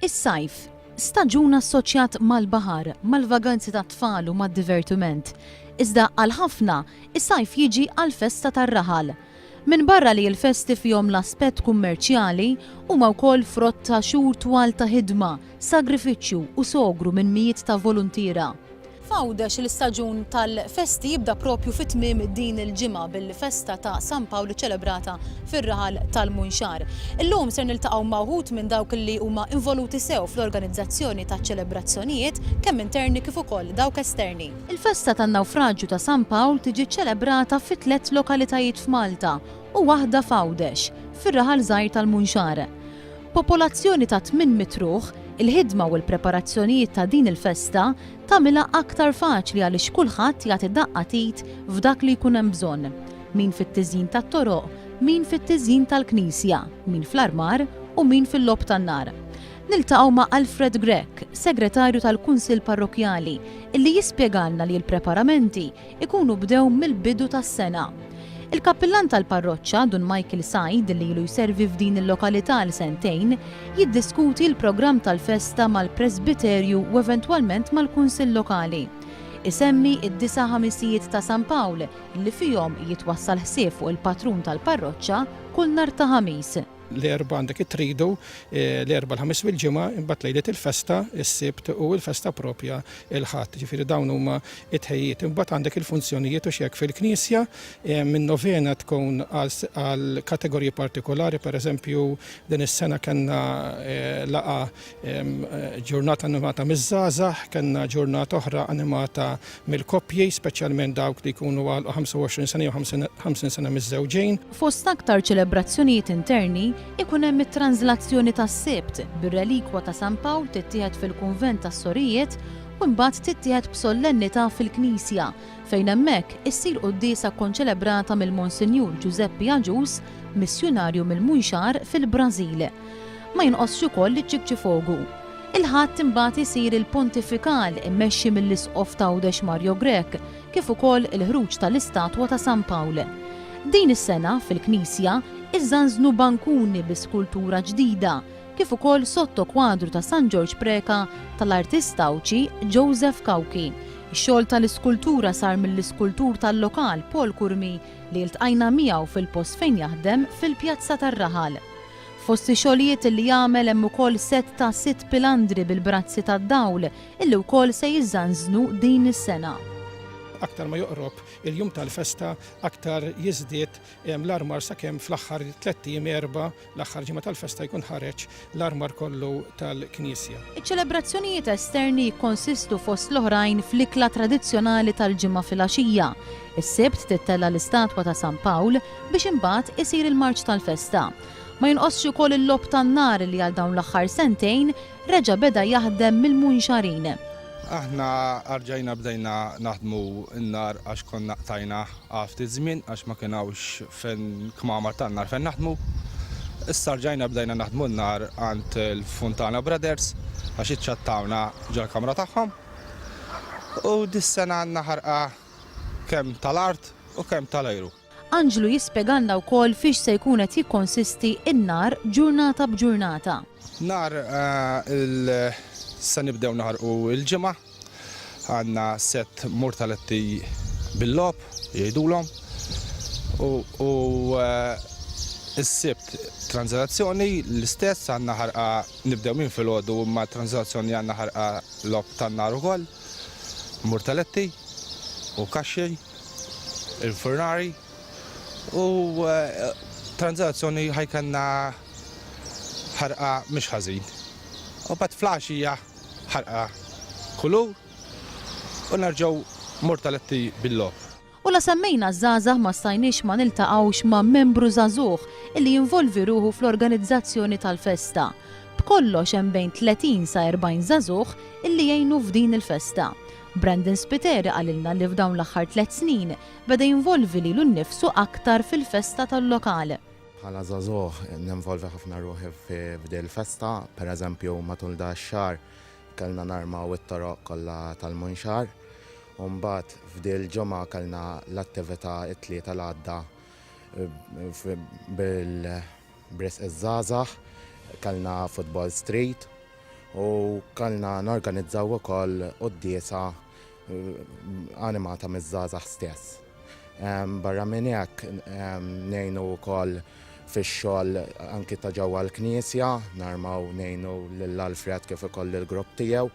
Is-sajf, staġun assoċjat mal-baħar, mal-vaganzi tat-tfal u mad-divertiment. Iżda għal ħafna, is-sajf jiġi għal-festa tar-raħal. Min barra li l-festi fihom l-aspett kummerċjali huma wkoll frott ta' xhur twal ta' ħidma, sagrifiċċju u sogru minn mijiet ta' volontira. F'Għawdex l-istaġun tal-festi jibda propju fit-tmiem din il-ġimgħa bil-festa ta' San Pawl ċelebrata fir-raħal tal-Munxar. Illum ser niltaqgħu ma' wħud minn dawk li huma involuti sew fl-organizzazzjoni taċ-ċelebrazzjonijiet kemm interni kif ukoll dawk esterni. Il-festa tan-nawfraġġju ta' San Pawl tiġi ċelebrata fi 3 lokalitajiet f'Malta u waħda f'Għawdex, fir-raħal żgħir tal-Munxar. Popolazzjoni ta' 800 ruħ, il-ħidma u l-preparazzjonijiet ta' din il-festa tagħmilha aktar faċli għaliex kulħadd jagħti daqqatit f'dak li jkun hemm bżonn. Min fit-tiżjin tat-toroq, min fit-tiżjin tal-Knisja, min fl-armar u min fil-lob tan-nar. Niltaqgħu ma' Alfred Grech, segretarju tal-Kunsill Parrokjali, illi jispjegalna li l-preparamenti ikunu bdew mill-bidu tas-sena. Il-kappillan tal-parroċċa Dun Michael Said li ilu jservi f'din il-lokalità l sentejn jiddiskuti l-programm tal-festa mal-Presbiterju u eventwalment mal-Kunsill Lokali. Isemmi id-9 ħamisijiet ta' San Pawl li fihom jitwassal ħsieb fuq il-patrun tal-parroċċa kull nhar ta' ħamis. L-erba għandek it-tridu, l-erba l-ħamis fil-ġimgħa, imbagħad lejlet il-festa, is-sibt u l-festa propja il-ħadd. Ġifieri dawn huma t-tħejjiet. Imbagħad għandek il-funzjonijiet u x'hekk fil-Knisja minn novena tkun għal kategoriji partikolari, pereżempju din is-sena kellna laqa ġurnata animata miż-żgħażagħ, kellna ġurnata oħra animata mill-koppji, speċjalment dawk li jkunu għal 25 sena jew 50 sena miż-żewġejn. Fost aktar ċelebrazzjonijiet interni ikun hemm it-tranżlazzjoni tas-Sibt bir-relikwa ta' San Pawl tittieħed fil-Kunvent tas-Sorijiet u mbagħad tittieħed b'solennità fil-Knisja fejn hemmhekk issir quddiesa konċelebrata mill-Monsinjur Giuseppe Aġus, missjonarju mill-Munxar fil-Brażil. Ma jinqosx ukoll iċ-Ċikċifogu. Il-ħadd imbagħad isir il-pontifikal immexxi mill-Isqof ta' Għawdex Mario Grech kif ukoll il-ħruġ tal-istatwa ta' San Pawl. Din is-sena fil-Knisja iżżanżnu bankuni bi skultura ġdida, kif ukoll sotto kwadru ta' San George Preka tal-artista Awċi Joseph Kawki. Ix-xogħol tal-iskultura sar mill-iskultur tal-lokal Paul Kurmi li ltqajna miegħu fil-post fejn jaħdem fil-Pjazza tar-Raħal. Fost ix-xogħlijiet li jagħmel hemm ukoll set ta' 6 pilandri bil-brazzi tad-dawl illi wkoll se jiżżanżnu din is-sena. Aktar ma joqrob il-jum tal-festa, aktar jiżdied l-armar sakemm fl-aħħar 3-4 l-aħħar ġimgħa tal-festa jkun ħareġ l-armar kollu tal-Knisja. Iċ-ċelebrazzjonijiet esterni jikkonsistu fost l-oħrajn fl-ikla tradizzjonali tal-ġimgħa filgħaxija. Is-Sibt tittella l-istatwa ta' San Pawl biex imbagħad isir il-marċ tal-festa. Ma jinqosx ukoll il-lob tan-nar li għal dawn l-aħħar sentejn reġa' beda jaħdem mill-Munxarin. Aħna arġajna bdejna naħdmu n-nar għax konna qtajna ftit żmien għax ma kienawx fejn kmamar tan-nar fejn naħdmu. Issa rġajna bdejna naħdmu n-nar għand il-Fontana Brothers għax iċċattawna ġal-kamra tagħhom. U dis-sena għandna ħarqa kemm tal-art u kemm tal-ajru. Anġlu jispjegalna wkoll fiex se jkun qed jikkonsisti n-nar ġurnata b'ġurnata. Nar sa nibdew naħarqu il-ġimgħa, għandna set mortaletti bil-lob, jgħidulhom, u s-sibt tranżazzjoni l-istess għandna ħarqa nibdew minn filgħodu ma' tranżazzjoni għandna ħarqa lob tan-nar ukoll, mortaletti u kaxxi, il-furnari u tranżazzjoni ħajkanna ħarqa mhix ħażin. U bad flaxija ħarqa kulur u nerġgħu mortaletti bil-lob. U la semmejna żgħażagħ ma stajniex ma niltaqgħux ma' membru żagħżugħ illi jinvolvi ruħu fl-organizzazzjoni tal-festa. B'kollox hemm bejn 30 sa 40 żagħżugħ illi jgħinu f'din il-festa. Brandon Spiteri qalilna li f'dawn l-aħħar 3 snin beda jinvolvi lilu nnifsu aktar fil-festa tal-lokal. Bħala żagħżugħ ninvolvi ħafna ruħi f'din il-festa, pereżempju matul da x-xahar kellna narmaw it-toroq kollha tal-Munxar, u mbagħad f'din il-ġimgħa kellna l-attività t-tlieta l-għadda bil-bris iż-żgħażagħ, kellna football street u kellna norganizzaw ukoll quddiesa animata miż-żgħażagħ stess. Barra minn hekk ngħinu wkoll fix-xogħol anki ta' ġewwa l-Knisja, narmaw ngħinu lill-Alfred kif ukoll il-grupp tiegħu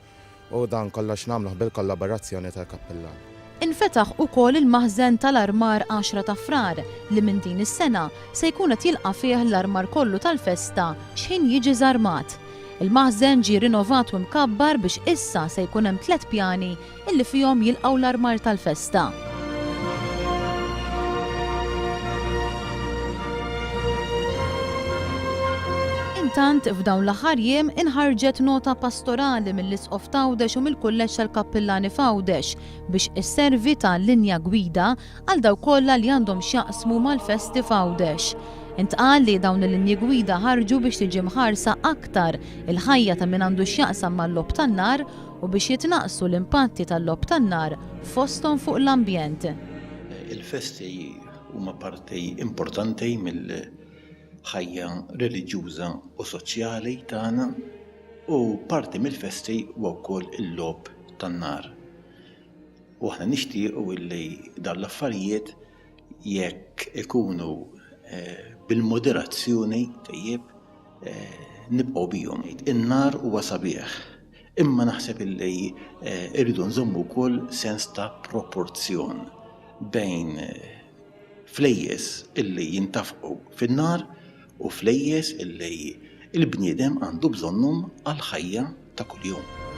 u dan kollox nagħmluh bil-kollaborazzjoni tal-Kappillan. Infetaħ ukoll il-maħżen tal-armar 10 ta' frar li minn din is-sena se jkun qed jilqa' fih l-armar kollu tal-festa x'ħin jiġi żarmat. Il-maħżen ġie rinnovat u mkabbar biex issa se jkun hemm 3 pjani illi fihom jilqgħu l-armar tal-festa. Intant f'dawn l-aħħar jiem inħarġet nota pastorali mill-Isqof Tgħawdex u mill-Kulleġġ tal-Kappillani Fgħawdex biex isservi ta' linja gwida għal dawk kollha li għandhom x'jaqsmu mal-festi Fgħawdex. Intqal li dawn il-linji gwida ħarġu biex tiġi mħarsa aktar il-ħajja ta' min għandu x'jaqsam mal-lob tan-nar u biex jitnaqsu l-impatti tal-lob tan-nar fosthom fuq l-ambjent. Il-festi huma parti importanti mill-ħajja reliġjuża u soċjali tagħna u parti mill-festi huwa wkoll il-lob tan-nar. U aħna nixtiequ illi dan l-affarijiet jekk ikunu bil-moderazzjoni tajjeb nibqgħu bihom. In-nar huwa sabiħ, imma naħseb illi irridu nżommu wkoll sens ta' proporzjon bejn flejjes illi jintafqu fin-nar u flejjes illi il-bniedem għandu bżonnhom għal ħajja ta' kuljum.